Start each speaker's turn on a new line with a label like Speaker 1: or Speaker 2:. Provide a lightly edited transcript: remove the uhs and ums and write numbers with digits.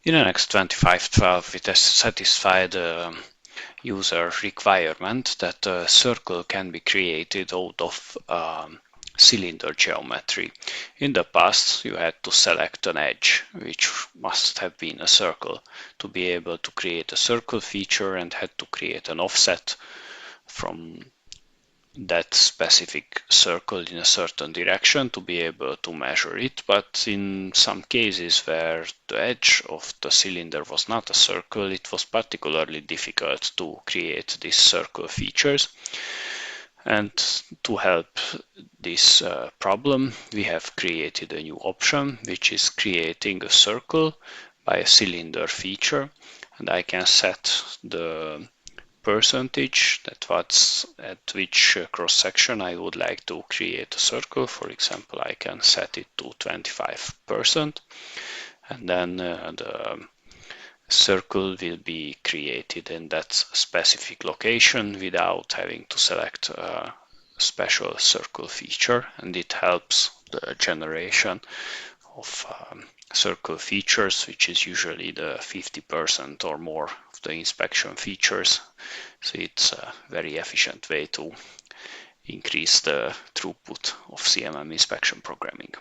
Speaker 1: In NX 2512, it has satisfied the user requirement that a circle can be created out of cylinder geometry. In the past, you had to select an edge, which must have been a circle, to be able to create a circle feature, and had to create an offset from that specific circle in a certain direction to be able to measure it. But in some cases where the edge of the cylinder was not a circle, it was particularly difficult to create these circle features. And to help this problem, we have created a new option, which is creating a circle by a cylinder feature. And I can set the percentage, that what's at which cross section I would like to create a circle. For example, I can set it to 25%, and then the circle will be created in that specific location without having to select a special circle feature, and it helps the generation of circle features, which is usually the 50% or more of the inspection features. So it's a very efficient way to increase the throughput of CMM inspection programming.